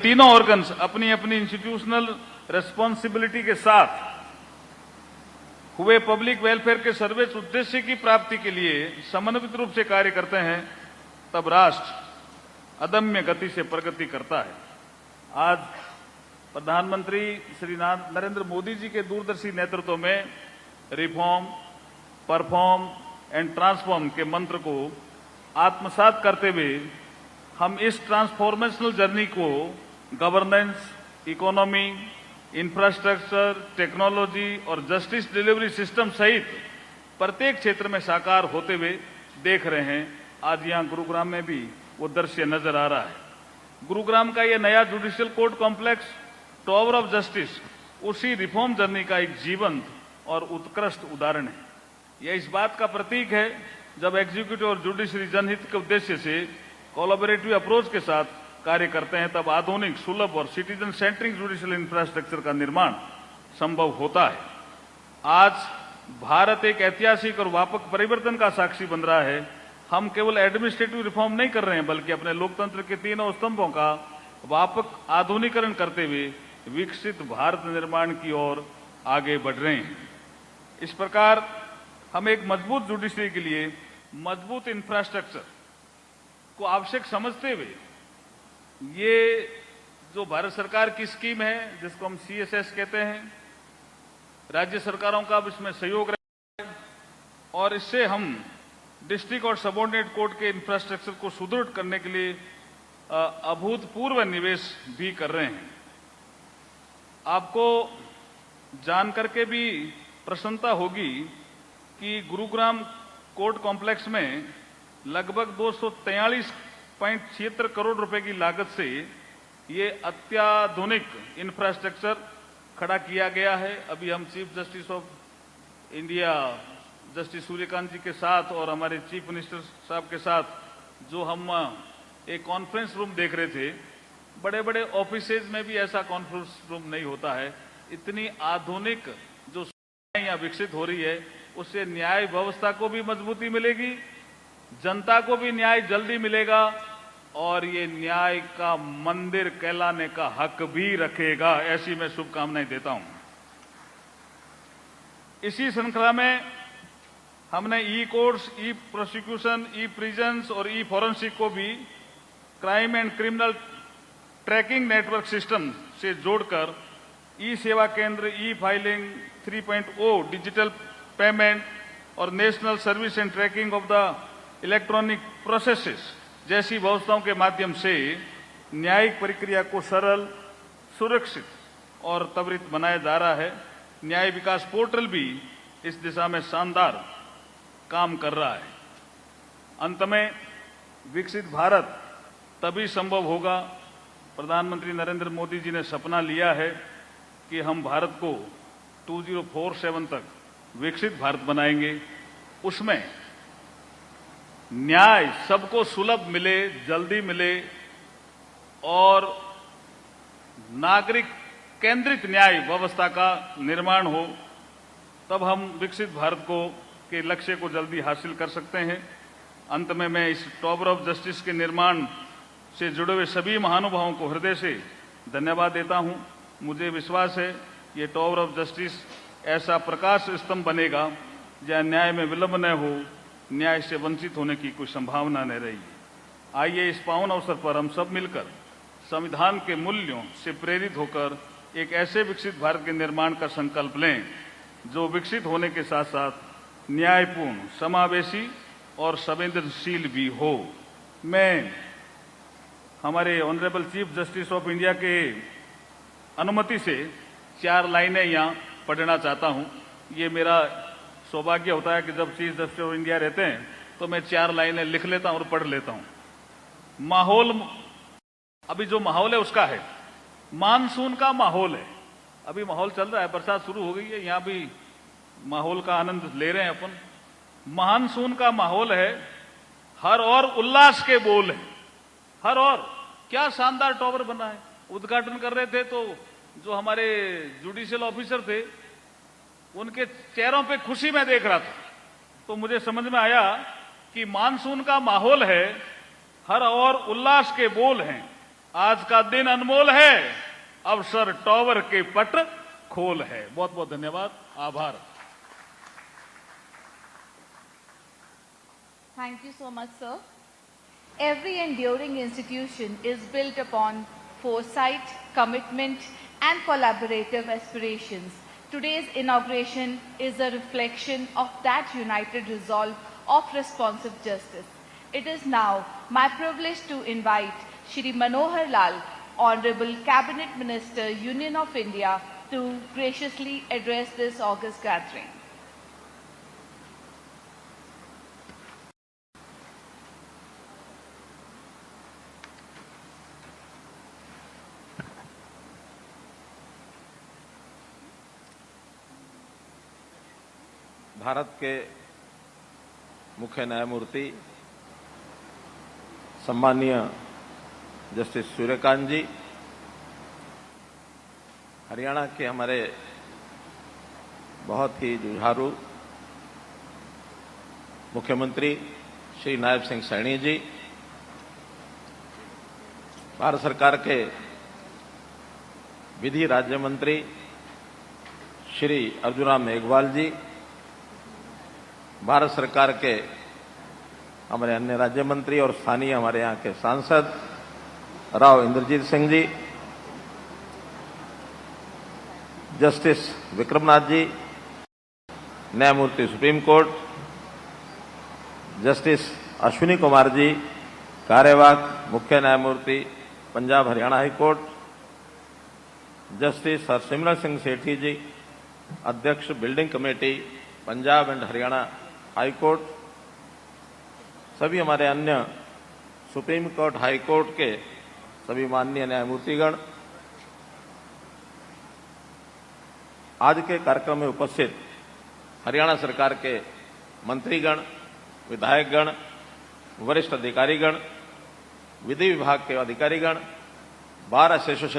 तीनों ऑर्गन्स अपनी अपनी इंस्टीट्यूशनल रेस्पॉन्सिबिलिटी के साथ हुए पब्लिक वेलफेयर के सर्वोच्च उद्देश्य की प्राप्ति के लिए समन्वित रूप से कार्य करते हैं, तब राष्ट्र अदम्य गति से प्रगति करता है। आज प्रधानमंत्री श्री नरेंद्र मोदी जी के दूरदर्शी नेतृत्व में रिफॉर्म, परफॉर्म एंड ट्रांसफॉर्म के मंत्र को आत्मसात करते हुए हम इस ट्रांसफॉर्मेशनल जर्नी को गवर्नेंस, इकोनॉमी, इंफ्रास्ट्रक्चर, टेक्नोलॉजी और जस्टिस डिलीवरी सिस्टम सहित प्रत्येक क्षेत्र में साकार होते हुए देख रहे हैं। आज यहां गुरुग्राम में भी वो दृश्य नजर आ रहा है। गुरुग्राम का ये नया judicial court complex tower of justice उसी रिफॉर्म जर्नी का एक जीवंत और उत्कृष्ट उदाहरण है। यह इस बात का प्रतीक है जब एग्जीक्यूटिव और जुडिशरी जनहित के उद्देश्य से कोलैबोरेटिव अप्रोच के साथ कार्य करते हैं, तब आधुनिक, सुलभ और सिटीजन सेंट्रिक जुडिशियल इंफ्रास्ट्रक्चर का निर्माण संभव होता है। आज भारत एक ऐतिहासिक और व्यापक परिवर्तन का साक्षी बन रहा है। हम केवल एडमिनिस्ट्रेटिव रिफॉर्म नहीं कर रहे हैं, बल्कि अपने लोकतंत्र के तीनों स्तंभों का व्यापक आधुनिकीकरण करते हुए विकसित भारत निर्माण की ओर आगे बढ़ रहे हैं। इस प्रकार हम एक मजबूत जुडिशरी के लिए मजबूत इंफ्रास्ट्रक्चर को आवश्यक समझते हुए ये जो भारत सरकार की स्कीम है, जिसको हम CSS कहते हैं, राज्य सरकारों का इसमें सहयोग रहे और इससे हम डिस्ट्रिक्ट और सबऑर्डिनेट कोर्ट के इंफ्रास्ट्रक्चर को सुदृढ़ करने के लिए अभूतपूर्व निवेश भी कर रहे हैं। आपको जानकर के भी प्रसन्नता होगी कि गुरुग्राम कोर्ट कॉम्प्लेक्स में लगभग 243.76 करोड़ रुपए की लागत से ये अत्याधुनिक इंफ्रास्ट्रक्चर खड़ा किया गया है। अभी हम Chief Justice of India Justice Suryakant ji के साथ और हमारे चीफ मिनिस्टर साहब के साथ जो हम एक कॉन्फ्रेंस रूम देख रहे थे, बड़े बड़े ऑफिसेज में भी ऐसा कॉन्फ्रेंस रूम नहीं होता है। इतनी आधुनिक जो सुविधाएं यहाँ विकसित हो रही है, उससे न्याय व्यवस्था को भी मजबूती मिलेगी, जनता को भी न्याय जल्दी मिलेगा और ये न्याय का मंदिर कहलाने का हक भी रखेगा। ऐसी मैं शुभकामनाएं देता हूं। इसी श्रृंखला में हमने ई कोर्ट्स, ई प्रोसिक्यूशन, ई प्रिजन्स और ई फॉरेंसिक को भी crime and criminal tracking network system से जोड़कर ई सेवा केंद्र, ई फाइलिंग 3.0, डिजिटल पेमेंट और national service and tracking of the electronic processes जैसी व्यवस्थाओं के माध्यम से न्यायिक प्रक्रिया को सरल, सुरक्षित और त्वरित बनाया जा रहा है। न्याय विकास पोर्टल भी इस दिशा में शानदार काम कर रहा है। अंत में विकसित भारत तभी संभव होगा, प्रधानमंत्री नरेंद्र मोदी जी ने सपना लिया है कि हम भारत को 2047 तक विकसित भारत बनाएंगे। उसमें न्याय सबको सुलभ मिले, जल्दी मिले और नागरिक केंद्रित न्याय व्यवस्था का निर्माण हो, तब हम विकसित भारत को के लक्ष्य को जल्दी हासिल कर सकते हैं। अंत में मैं इस टावर ऑफ जस्टिस के निर्माण से जुड़े हुए सभी महानुभावों को हृदय से धन्यवाद देता हूं। मुझे विश्वास है ये टावर ऑफ जस्टिस ऐसा प्रकाश स्तंभ बनेगा जहां न्याय में विलंब न हो, न्याय से वंचित होने की कोई संभावना न रही। आइए इस पावन अवसर पर हम सब मिलकर संविधान के मूल्यों से प्रेरित होकर एक ऐसे विकसित भारत के निर्माण का संकल्प लें जो विकसित होने के साथ साथ न्यायपूर्ण, समावेशी और संवेदनशील भी हो। मैं हमारे honourable chief Justice of India के अनुमति से 4 लाइनें यहाँ पढ़ना चाहता हूँ। ये मेरा सौभाग्य होता है कि जब चीफ जस्टिस ऑफ इंडिया रहते हैं तो मैं 4 लाइनें लिख लेता हूँ और पढ़ लेता हूँ। माहौल, अभी जो माहौल है उसका है, मानसून का माहौल है। अभी माहौल चल रहा है, बरसात शुरू हो गई है, यहाँ भी माहौल का आनंद ले रहे हैं अपन। मानसून का माहौल है, हर और उल्लास के बोल है, हर और। क्या शानदार टावर बना है। उद्घाटन कर रहे थे तो जो हमारे जुडिशियल ऑफिसर थे उनके चेहरों पे खुशी मैं देख रहा था, तो मुझे समझ में आया कि मानसून का माहौल है, हर और उल्लास के बोल हैं, आज का दिन अनमोल है, अवसर टॉवर के पट खोल है। बहुत बहुत धन्यवाद, आभार। Thank you so much, sir. Every enduring institution is built upon foresight, commitment, and collaborative aspirations. Today's inauguration is a reflection of that united resolve of responsive justice. It is now my privilege to invite Shri Manohar Lal, Honorable Cabinet Minister, Union of India, to graciously address this august gathering. Bharat के मुख्य न्यायमूर्ति सम्माननीय justice Suryakant जी, हरियाणा के हमारे बहुत ही जुझारू मुख्यमंत्री श्री नायब सिंह सैनी जी, भारत सरकार के विधि राज्य मंत्री श्री अर्जुन राम मेघवाल जी, भारत सरकार के हमारे अन्य राज्य मंत्री और स्थानीय हमारे यहाँ के सांसद राव इंद्रजीत सिंह जी, जस्टिस विक्रमनाथ जी, न्यायमूर्ति Supreme Court, Justice Ashwani Kumar ji, कार्यवाहक मुख्य न्यायमूर्ति Punjab Haryana High Court, Justice Harsimrat Singh Sethi ji, अध्यक्ष building committee Punjab and Haryana High Court, सभी हमारे अन्य सुप्रीम कोर्ट, हाई कोर्ट के सभी माननीय न्यायमूर्तिगण, आज के कार्यक्रम में उपस्थित हरियाणा सरकार के मंत्रीगण, विधायकगण, वरिष्ठ अधिकारीगण, विधि विभाग के अधिकारीगण, बार एसोसिएशन